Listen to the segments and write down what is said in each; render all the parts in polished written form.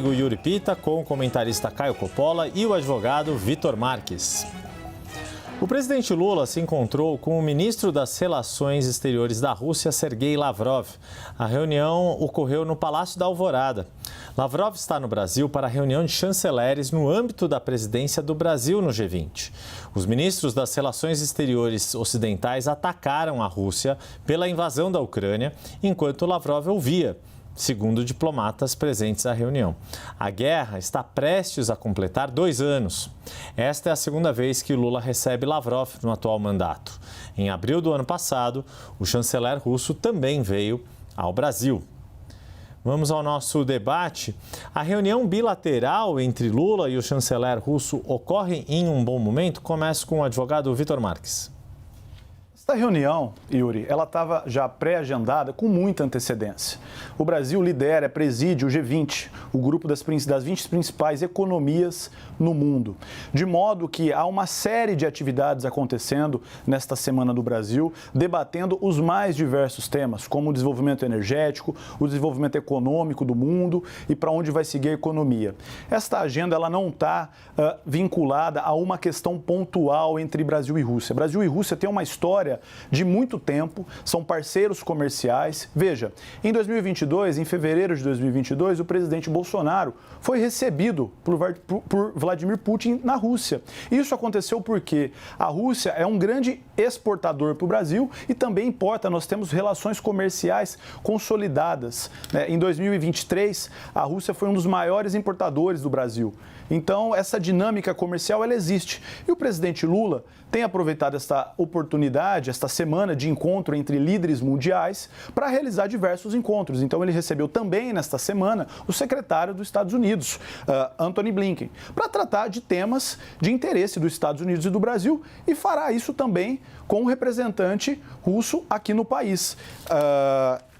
O Yuri Pita, com o comentarista Caio Coppola e o advogado Vitor Marques. O presidente Lula se encontrou com o ministro das Relações Exteriores da Rússia, Sergei Lavrov. A reunião ocorreu no Palácio da Alvorada. Lavrov está no Brasil para a reunião de chanceleres no âmbito da presidência do Brasil no G20. Os ministros das Relações Exteriores ocidentais atacaram a Rússia pela invasão da Ucrânia, enquanto Lavrov ouvia, segundo diplomatas presentes à reunião. A guerra está prestes a completar 2 anos. Esta é a segunda vez que Lula recebe Lavrov no atual mandato. Em abril do ano passado, o chanceler russo também veio ao Brasil. Vamos ao nosso debate. A reunião bilateral entre Lula e o chanceler russo ocorre em um bom momento? Começo com o advogado Vitor Marques. Essa reunião, Yuri, ela estava já pré-agendada com muita antecedência. O Brasil lidera, preside o G20, o grupo das 20 principais economias no mundo. De modo que há uma série de atividades acontecendo nesta semana do Brasil, debatendo os mais diversos temas, como o desenvolvimento energético, o desenvolvimento econômico do mundo e para onde vai seguir a economia. Esta agenda ela não está vinculada a uma questão pontual entre Brasil e Rússia. Brasil e Rússia têm uma história de muito tempo, são parceiros comerciais. Veja, em 2022, em fevereiro de 2022, o presidente Bolsonaro foi recebido por Vladimir Putin na Rússia. Isso aconteceu porque a Rússia é um grande exportador para o Brasil e também importa. Nós temos relações comerciais consolidadas, né? Em 2023, a Rússia foi um dos maiores importadores do Brasil. Então, essa dinâmica comercial, ela existe. E o presidente Lula tem aproveitado esta oportunidade, esta semana de encontro entre líderes mundiais, para realizar diversos encontros. Então, ele recebeu também, nesta semana, o secretário dos Estados Unidos, Antony Blinken, para tratar de temas de interesse dos Estados Unidos e do Brasil, e fará isso também com o representante russo aqui no país.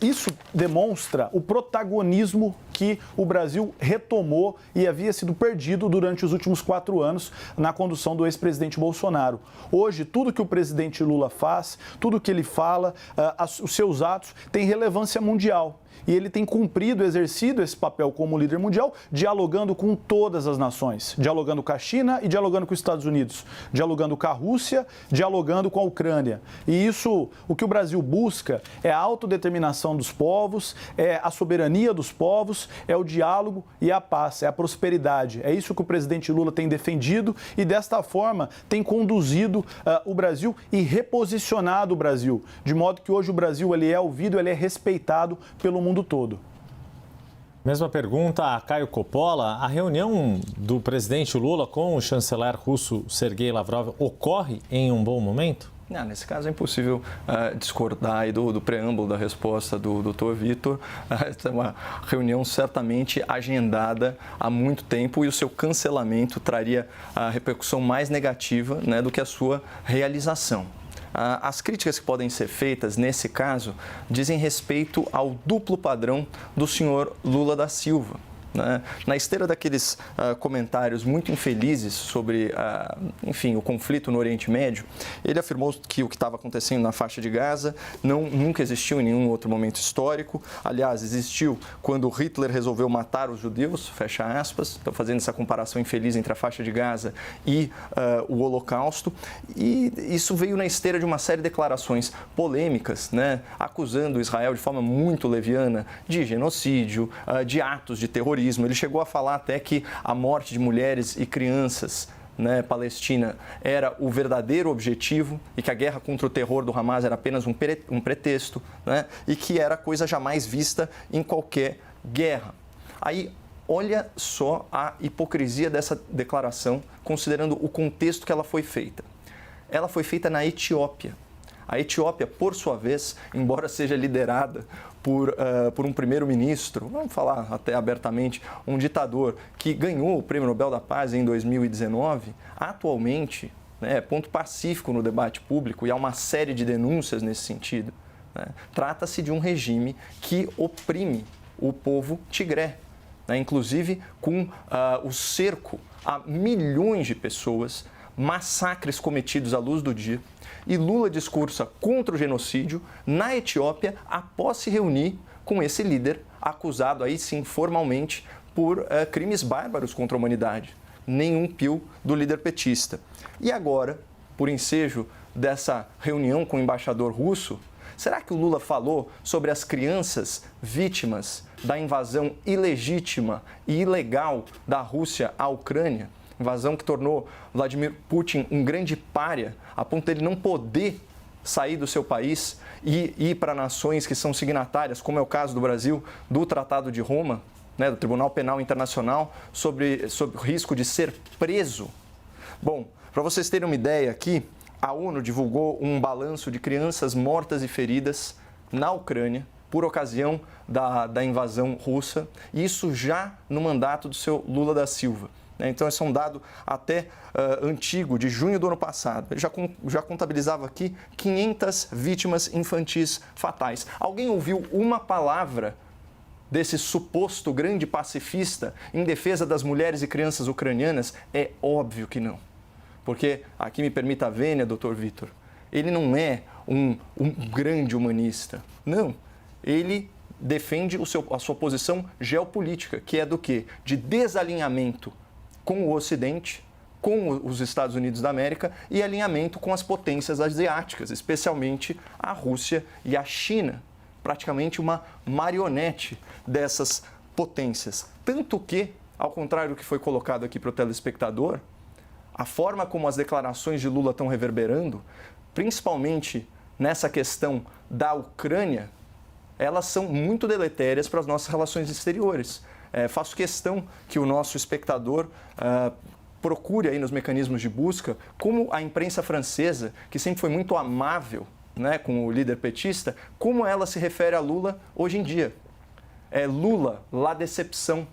Isso demonstra o protagonismo que o Brasil retomou e havia sido perdido durante os últimos 4 anos na condução do ex-presidente Bolsonaro. Hoje, tudo que o presidente Lula faz, tudo que ele fala, os seus atos, têm relevância mundial. E ele tem cumprido, exercido esse papel como líder mundial, dialogando com todas as nações, dialogando com a China e dialogando com os Estados Unidos, dialogando com a Rússia, dialogando com a Ucrânia. E isso, o que o Brasil busca é a autodeterminação dos povos, é a soberania dos povos, é o diálogo e a paz, é a prosperidade. É isso que o presidente Lula tem defendido e, desta forma, tem conduzido o Brasil e reposicionado o Brasil, de modo que hoje o Brasil ele é ouvido, ele é respeitado pelo mundo todo. Mesma pergunta a Caio Coppola. A reunião do presidente Lula com o chanceler russo Sergei Lavrov ocorre em um bom momento? Não, nesse caso é impossível discordar aí do preâmbulo da resposta do doutor Vitor. Essa é uma reunião certamente agendada há muito tempo e o seu cancelamento traria a repercussão mais negativa, né, do que a sua realização. As críticas que podem ser feitas, nesse caso, dizem respeito ao duplo padrão do senhor Lula da Silva. Na esteira daqueles comentários muito infelizes sobre, enfim, o conflito no Oriente Médio, ele afirmou que o que estava acontecendo na faixa de Gaza nunca existiu em nenhum outro momento histórico. Aliás, existiu quando Hitler resolveu matar os judeus, fecha aspas. Estou fazendo essa comparação infeliz entre a faixa de Gaza e o Holocausto. E isso veio na esteira de uma série de declarações polêmicas, né, acusando Israel de forma muito leviana de genocídio, de atos de terrorismo. Ele chegou a falar até que a morte de mulheres e crianças, né, Palestina era o verdadeiro objetivo e que a guerra contra o terror do Hamas era apenas um pretexto, né, e que era coisa jamais vista em qualquer guerra. Aí, olha só a hipocrisia dessa declaração, considerando o contexto que ela foi feita. Ela foi feita na Etiópia. A Etiópia, por sua vez, embora seja liderada por um primeiro-ministro, vamos falar até abertamente, um ditador que ganhou o Prêmio Nobel da Paz em 2019, atualmente, né, é ponto pacífico no debate público e há uma série de denúncias nesse sentido. Né? Trata-se de um regime que oprime o povo tigré, né, inclusive com o cerco a milhões de pessoas, massacres cometidos à luz do dia. E Lula discursa contra o genocídio na Etiópia após se reunir com esse líder acusado aí sim formalmente por crimes bárbaros contra a humanidade. Nenhum pio do líder petista. E agora, por ensejo dessa reunião com o embaixador russo, será que o Lula falou sobre as crianças vítimas da invasão ilegítima e ilegal da Rússia à Ucrânia? Invasão que tornou Vladimir Putin um grande pária, a ponto de ele não poder sair do seu país e ir para nações que são signatárias, como é o caso do Brasil, do Tratado de Roma, né, do Tribunal Penal Internacional, sobre o risco de ser preso. Bom, para vocês terem uma ideia aqui, a ONU divulgou um balanço de crianças mortas e feridas na Ucrânia por ocasião da invasão russa, e isso já no mandato do seu Lula da Silva. Então, esse é um dado até antigo, de junho do ano passado. Ele já contabilizava aqui 500 vítimas infantis fatais. Alguém ouviu uma palavra desse suposto grande pacifista em defesa das mulheres e crianças ucranianas? É óbvio que não. Porque, aqui me permita a vênia, doutor Vitor, ele não é um grande humanista. Não. Ele defende a sua posição geopolítica, que é do quê? De desalinhamento com o Ocidente, com os Estados Unidos da América e alinhamento com as potências asiáticas, especialmente a Rússia e a China, praticamente uma marionete dessas potências. Tanto que, ao contrário do que foi colocado aqui para o telespectador, a forma como as declarações de Lula estão reverberando, principalmente nessa questão da Ucrânia, elas são muito deletérias para as nossas relações exteriores. Faço questão que o nosso espectador procure aí nos mecanismos de busca como a imprensa francesa, que sempre foi muito amável, né, com o líder petista, como ela se refere a Lula hoje em dia. Lula, la decepção.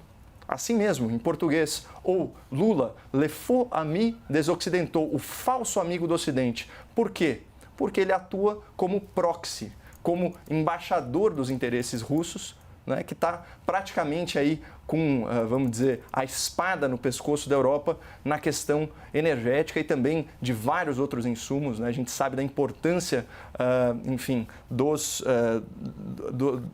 Assim mesmo, em português. Ou Lula, le faux ami des occidentaux, o falso amigo do Ocidente. Por quê? Porque ele atua como proxy, como embaixador dos interesses russos, né, que está praticamente aí com, vamos dizer, a espada no pescoço da Europa na questão energética e também de vários outros insumos. Né? A gente sabe da importância, enfim,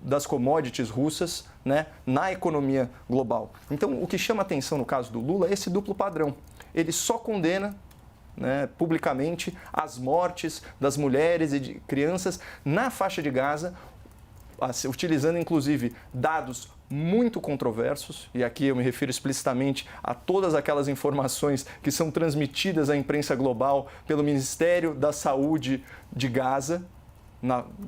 das commodities russas, né, na economia global. Então, o que chama atenção no caso do Lula é esse duplo padrão. Ele só condena, né, publicamente as mortes das mulheres e de crianças na faixa de Gaza, utilizando inclusive dados muito controversos, e aqui eu me refiro explicitamente a todas aquelas informações que são transmitidas à imprensa global pelo Ministério da Saúde de Gaza.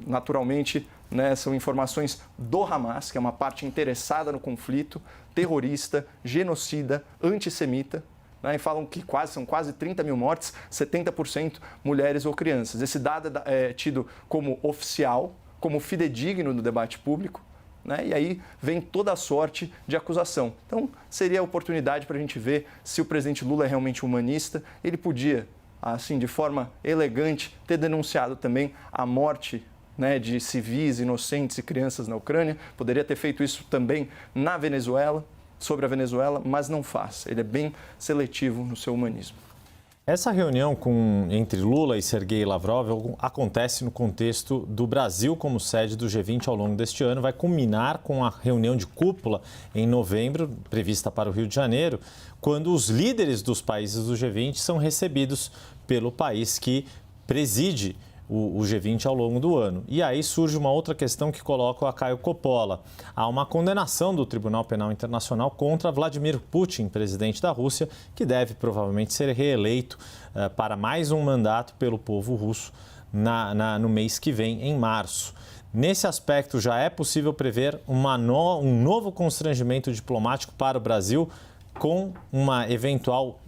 Naturalmente, né, são informações do Hamas, que é uma parte interessada no conflito, terrorista, genocida, antissemita, né, e falam que são quase 30 mil mortes, 70% mulheres ou crianças. Esse dado é tido como oficial, como fidedigno no debate público, né? E aí vem toda a sorte de acusação. Então, seria a oportunidade para a gente ver se o presidente Lula é realmente humanista. Ele podia, assim, de forma elegante, ter denunciado também a morte, né, de civis, inocentes e crianças na Ucrânia. Poderia ter feito isso também na Venezuela, sobre a Venezuela, mas não faz. Ele é bem seletivo no seu humanismo. Essa reunião entre Lula e Sergei Lavrov acontece no contexto do Brasil como sede do G20 ao longo deste ano. Vai culminar com a reunião de cúpula em novembro, prevista para o Rio de Janeiro, quando os líderes dos países do G20 são recebidos pelo país que preside o G20 ao longo do ano. E aí surge uma outra questão que coloca a Caio Coppola. Há uma condenação do Tribunal Penal Internacional contra Vladimir Putin, presidente da Rússia, que deve provavelmente ser reeleito para mais um mandato pelo povo russo no mês que vem, em março. Nesse aspecto, já é possível prever um novo constrangimento diplomático para o Brasil com uma eventual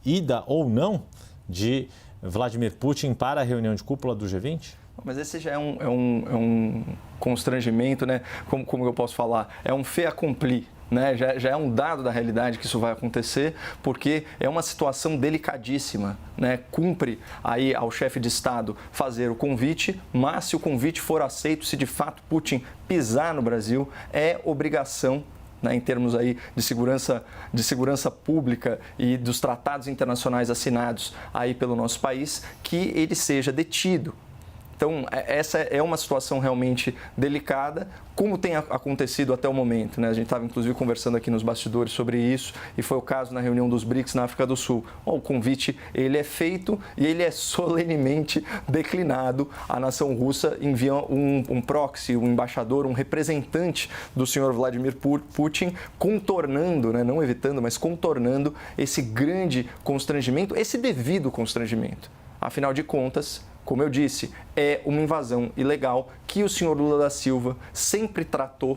ida ou não de Vladimir Putin para a reunião de cúpula do G20? Mas esse já é um constrangimento, né? Como eu posso falar? É um fait accompli, né? Já é um dado da realidade que isso vai acontecer, porque é uma situação delicadíssima, né? Cumpre aí ao chefe de Estado fazer o convite, mas se o convite for aceito, se de fato Putin pisar no Brasil, é obrigação, né, em termos aí de segurança pública e dos tratados internacionais assinados aí pelo nosso país, que ele seja detido. Então, essa é uma situação realmente delicada, como tem acontecido até o momento, né? A gente estava, inclusive, conversando aqui nos bastidores sobre isso, e foi o caso na reunião dos BRICS na África do Sul. O convite, ele é feito e ele é solenemente declinado. A nação russa envia um proxy, um embaixador, um representante do senhor Vladimir Putin, contornando, né? Não evitando, mas contornando esse grande constrangimento, esse devido constrangimento. Afinal de contas, como eu disse, é uma invasão ilegal que o senhor Lula da Silva sempre tratou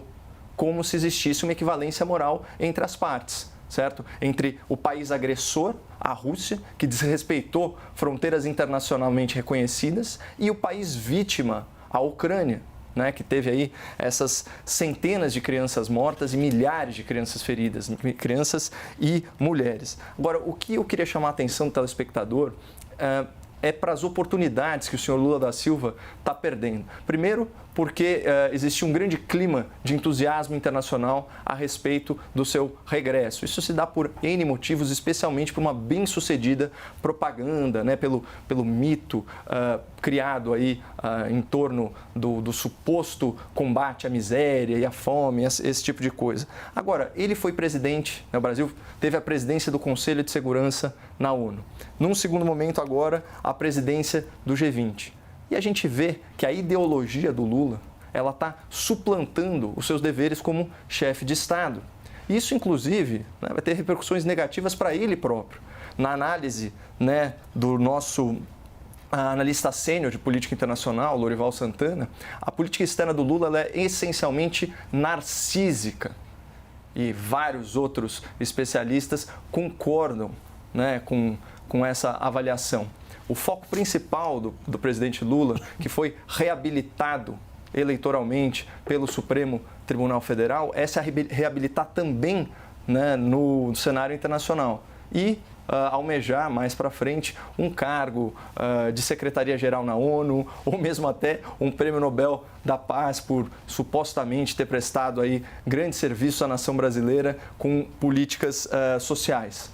como se existisse uma equivalência moral entre as partes, certo? Entre o país agressor, a Rússia, que desrespeitou fronteiras internacionalmente reconhecidas, e o país vítima, a Ucrânia, né, que teve aí essas centenas de crianças mortas e milhares de crianças feridas, crianças e mulheres. Agora, o que eu queria chamar a atenção do telespectador é para as oportunidades que o senhor Lula da Silva está perdendo. Primeiro, porque existe um grande clima de entusiasmo internacional a respeito do seu regresso. Isso se dá por N motivos, especialmente por uma bem-sucedida propaganda, né, pelo mito criado aí em torno do suposto combate à miséria e à fome, esse tipo de coisa. Agora, ele foi presidente, né, o Brasil teve a presidência do Conselho de Segurança na ONU. Num segundo momento, agora, a presidência do G20. E a gente vê que a ideologia do Lula, ela está suplantando os seus deveres como chefe de Estado. Isso, inclusive, né, vai ter repercussões negativas para ele próprio. Na análise, né, do nosso analista sênior de política internacional, Lorival Santana, a política externa do Lula ela é essencialmente narcísica. E vários outros especialistas concordam, né, com essa avaliação. O foco principal do presidente Lula, que foi reabilitado eleitoralmente pelo Supremo Tribunal Federal, é se reabilitar também, né, no cenário internacional e almejar mais para frente um cargo de secretaria-geral na ONU ou mesmo até um prêmio Nobel da Paz por supostamente ter prestado aí grandes serviços à nação brasileira com políticas sociais.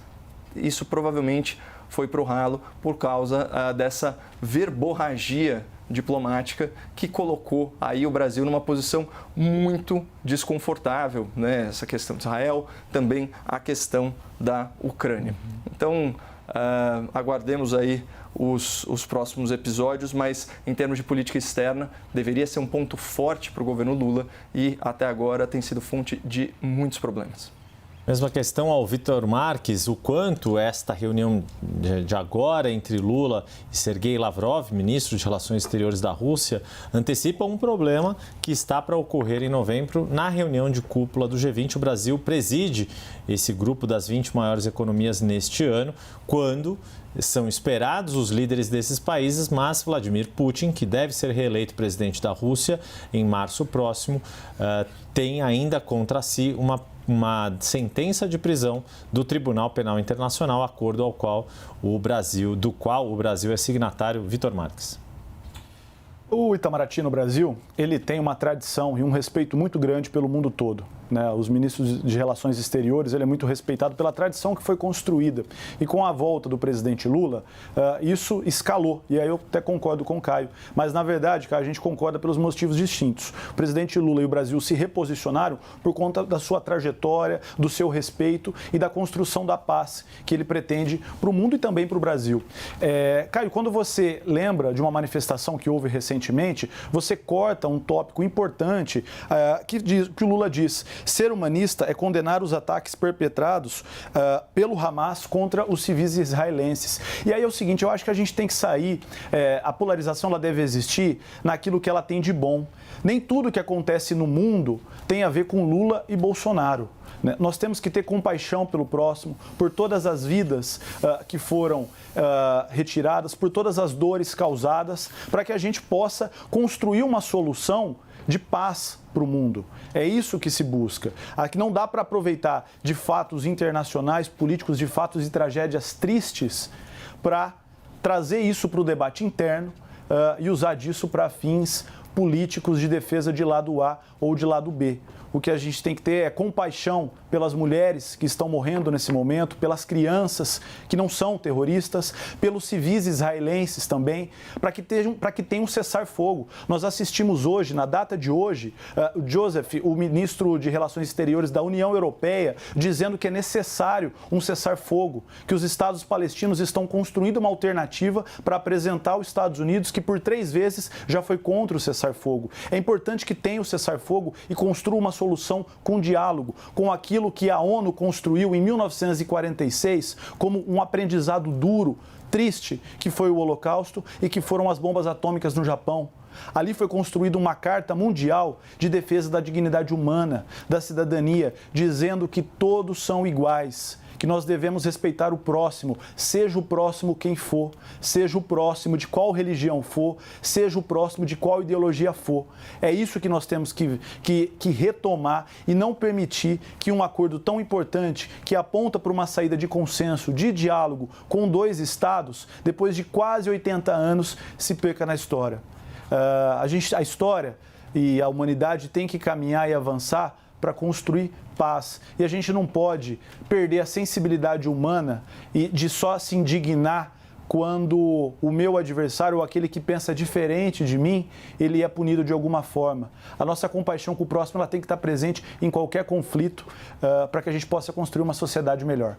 Isso provavelmente foi para o ralo por causa dessa verborragia diplomática que colocou aí o Brasil numa posição muito desconfortável, né? Essa questão de Israel, também a questão da Ucrânia. Então, aguardemos aí os próximos episódios, mas em termos de política externa, deveria ser um ponto forte para o governo Lula e até agora tem sido fonte de muitos problemas. Mesma questão ao Vitor Marques, o quanto esta reunião de agora entre Lula e Sergei Lavrov, ministro de Relações Exteriores da Rússia, antecipa um problema que está para ocorrer em novembro na reunião de cúpula do G20. O Brasil preside esse grupo das 20 maiores economias neste ano, quando são esperados os líderes desses países, mas Vladimir Putin, que deve ser reeleito presidente da Rússia em março próximo, tem ainda contra si uma sentença de prisão do Tribunal Penal Internacional, acordo do qual o Brasil é signatário. Vitor Marques. O Itamaraty no Brasil, ele tem uma tradição e um respeito muito grande pelo mundo todo. Né? Os ministros de Relações Exteriores, ele é muito respeitado pela tradição que foi construída. E com a volta do presidente Lula, isso escalou. E aí eu até concordo com o Caio. Mas, na verdade, Caio, a gente concorda pelos motivos distintos. O presidente Lula e o Brasil se reposicionaram por conta da sua trajetória, do seu respeito e da construção da paz que ele pretende para o mundo e também para o Brasil. Caio, quando você lembra de uma manifestação que houve recentemente, você corta um tópico importante que o Lula diz: ser humanista é condenar os ataques perpetrados pelo Hamas contra os civis israelenses. E aí é o seguinte, eu acho que a gente tem que sair, a polarização ela deve existir naquilo que ela tem de bom. Nem tudo que acontece no mundo tem a ver com Lula e Bolsonaro. Nós temos que ter compaixão pelo próximo, por todas as vidas que foram retiradas, por todas as dores causadas, para que a gente possa construir uma solução de paz para o mundo. É isso que se busca. Aqui não dá para aproveitar de fatos internacionais, políticos, de fatos e tragédias tristes para trazer isso para o debate interno e usar disso para fins políticos de defesa de lado A ou de lado B. o que a gente tem que ter é compaixão pelas mulheres que estão morrendo nesse momento, pelas crianças que não são terroristas, pelos civis israelenses também, para que tenha um cessar-fogo. Nós assistimos hoje, na data de hoje, o Joseph, o ministro de Relações Exteriores da União Europeia, dizendo que é necessário um cessar-fogo, que os Estados palestinos estão construindo uma alternativa para apresentar aos Estados Unidos, que por 3 vezes já foi contra o cessar-fogo. É importante que tenha o cessar-fogo e construa uma solução com diálogo, com aquilo que a ONU construiu em 1946 como um aprendizado duro, triste, que foi o Holocausto e que foram as bombas atômicas no Japão. Ali foi construída uma Carta Mundial de Defesa da Dignidade Humana, da cidadania, dizendo que todos são iguais, que nós devemos respeitar o próximo, seja o próximo quem for, seja o próximo de qual religião for, seja o próximo de qual ideologia for. É isso que nós temos que retomar e não permitir que um acordo tão importante, que aponta para uma saída de consenso, de diálogo com 2 estados, depois de quase 80 anos, se perca na história. A história e a humanidade tem que caminhar e avançar para construir paz. E a gente não pode perder a sensibilidade humana e de só se indignar quando o meu adversário ou aquele que pensa diferente de mim, ele é punido de alguma forma. A nossa compaixão com o próximo ela tem que estar presente em qualquer conflito para que a gente possa construir uma sociedade melhor.